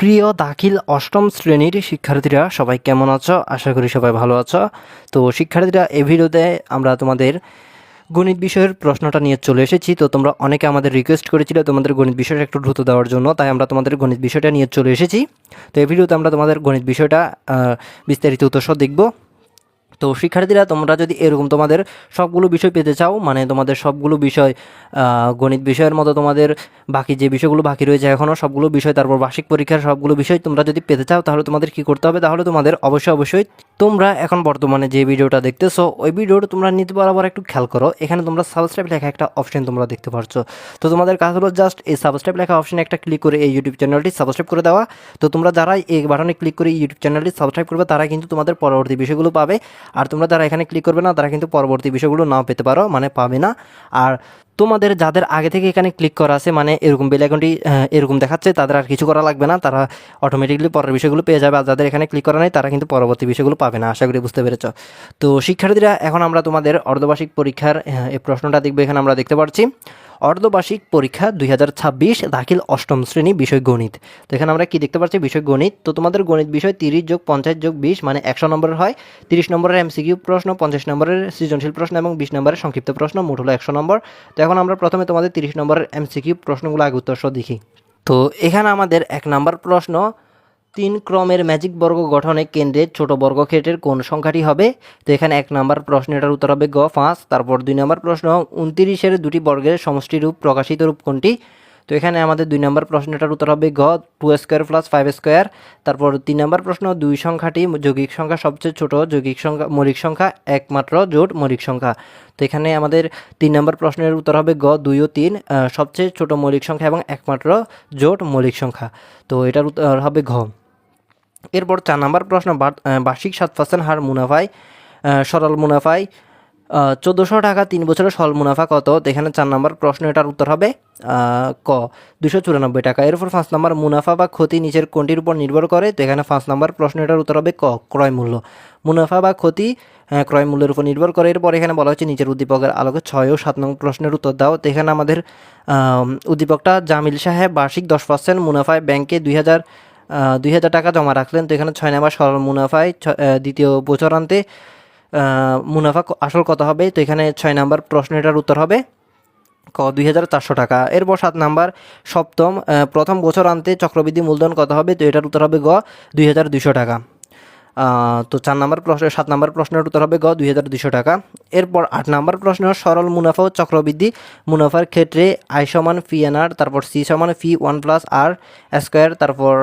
প্রিয় দাখিল অষ্টম শ্রেণীর শিক্ষার্থীরা সবাই কেমন আছো? আশা করি সবাই ভালো আছো। তো শিক্ষার্থীরা, এই ভিডিওতে আমরা তোমাদের গণিত বিষয়ের প্রশ্নটা নিয়ে চলে এসেছি। তো তোমরা অনেকে আমাদের রিকোয়েস্ট করেছিলে তোমাদের গণিত বিষয়টা একটু দ্রুত দেওয়ার জন্য, তাই আমরা তোমাদের গণিত বিষয়টা নিয়ে চলে এসেছি। তো এই ভিডিওতে আমরা তোমাদের গণিত বিষয়টা বিস্তারিত উত্তর দেখব। তো শিক্ষার্থীরা, তোমরা যদি এরকম তোমাদের সবগুলো বিষয় পেতে চাও, মানে তোমাদের সবগুলো বিষয় গণিত বিষয়ের মতো তোমাদের বাকি যে বিষয়গুলো বাকি রয়েছে এখনও সবগুলো বিষয়, তারপর বার্ষিক পরীক্ষার সবগুলো বিষয় তোমরা যদি পেতে চাও, তাহলে তোমাদের কি করতে হবে? তাহলে তোমাদের অবশ্যই তোমরা এখন বর্তমানে যে ভিডিওটা দেখতেছো ওই ভিডিওটা তোমরা নিতে বরাবর একটু খেয়াল করো। এখানে তোমরা সাবস্ক্রাইব লেখা একটা অপশন তোমরা দেখতে পাচ্ছ। তো তোমাদের কাজ হলো জাস্ট এই সাবস্ক্রাইব লেখা অপশনে একটা ক্লিক করে এই ইউটিউব চ্যানেলটি সাবস্ক্রাইব করে দেওয়া। তো তোমরা যারা এই বাটনে ক্লিক করে ইউটিউব চ্যানেলটি সাবস্ক্রাইব করবে, তারা কিন্তু তোমাদের পরবর্তী বিষয়গুলো পাবে। আর তোমরা যারা এখানে ক্লিক করবে না, তারা কিন্তু পরবর্তী বিষয়গুলো নাও পেতে পারো, মানে পাবে না। আর তোমাদের যাদের আগে থেকে এখানে ক্লিক করা আছে, মানে এরকম বেল আইকনটি এরকম দেখাচ্ছে, তাদের আর কিছু করা লাগবে না, তারা অটোমেটিকলি পরের বিষয়গুলো পেয়ে যাবে। আর যাদের এখানে ক্লিক করা নেই, তারা কিন্তু পরবর্তী বিষয়গুলো পাবে না। আশা করি বুঝতে পেরেছ। তো শিক্ষার্থীরা, এখন আমরা তোমাদের অর্ধবার্ষিক পরীক্ষার এই প্রশ্নটা দেখবো। এখানে আমরা দেখতে পাচ্ছি অর্ধবার্ষিক পরীক্ষা 2026 দাখিল অষ্টম শ্রেণী বিষয় গণিত। তো এখানে আমরা কি দেখতে পাচ্ছি? বিষয় গণিত। তো তোমাদের গণিত বিষয় 30 + 50 + 20 মানে 100 নম্বরের হয়। 30 নম্বরের এমসিকিউ প্রশ্ন, 50 নম্বরের সৃজনশীল প্রশ্ন এবং 20 নম্বরের সংক্ষিপ্ত প্রশ্ন, মোট হলো 100 নম্বর। তো এখন আমরা প্রথমে তোমাদের 30 নম্বরের এমসিকিউ প্রশ্নগুলো আগে উত্তর দেখি। তো এখানে আমাদের 1 নম্বর প্রশ্ন, 3 ক্রমের ম্যাজিক বর্গ গঠনে কেন্দ্রের ছোট বর্গক্ষেত্রের কোন সংখ্যাটি হবে? তো এখানে 1 নম্বর প্রশ্নটার উত্তর হবে গ 5। তারপর 2 নম্বর প্রশ্ন, 29-এর দুটি বর্গের সমষ্টি রূপ প্রকাশিত রূপ কোনটি? তো এখানে আমাদের 2 নম্বর প্রশ্নটার উত্তর হবে গ 2² + 5²। তারপর 3 নম্বর প্রশ্ন, 2 সংখ্যাটি যৌগিক সংখ্যা সবচেয়ে ছোট যৌগিক সংখ্যা মৌলিক সংখ্যা একমাত্র জোট মৌলিক সংখ্যা। তো এখানে আমাদের 3 নম্বর প্রশ্নের উত্তর হবে গ 2 ও 3 সবচেয়ে ছোট মৌলিক সংখ্যা এবং একমাত্র জোট মৌলিক সংখ্যা। তো এটার উত্তর হবে ঘ। এরপর 4 নম্বর প্রশ্ন, বার্ষিক 7% হার মুনাফায় সরল মুনাফায় 1400 টাকা 3 বছরের সরল মুনাফা কত? তো এখানে 4 নম্বর প্রশ্ন, এটার উত্তর হবে ক 294 টাকা। এরপর 5 নম্বর, মুনাফা বা ক্ষতি নিচের কোনটির উপর নির্ভর করে? তো এখানে 5 নম্বর প্রশ্ন, এটার উত্তর হবে ক ক্রয় মূল্য। মুনাফা বা ক্ষতি ক্রয় মূল্যের উপর নির্ভর করে। এরপর এখানে বলা হচ্ছে নিচের উদ্দীপকের আলোকে 6 ও 7 নং প্রশ্নের উত্তর দাও। তো এখানে আমাদের উদ্দীপকটা, জামিল সাহেব বার্ষিক 10% মুনাফায় ব্যাংকে 2000 টাকা জমা রাখলেন। তো এখানে 6 নম্বর, সরল মুনাফায় দ্বিতীয় বছরান্তে মুনাফা আসল কত হবে? তো এখানে 6 নম্বর প্রশ্ন, এটার উত্তর হবে ক 2400 টাকা। এরপর 7 নম্বর, সপ্তম প্রথম বছরান্তে চক্রবৃদ্ধি মূলধন কত হবে? তো এটার উত্তর হবে গ 2200 টাকা। তো 4 নম্বর প্রশ্ন 7 নম্বর প্রশ্নের উত্তর হবে গ 2200 টাকা। এরপর 8 নম্বর প্রশ্ন, সরল মুনাফা ও চক্রবৃদ্ধি মুনাফার ক্ষেত্রে আই সমান ফি এন আর, তারপর সি সমান ফি 1 + r², তারপর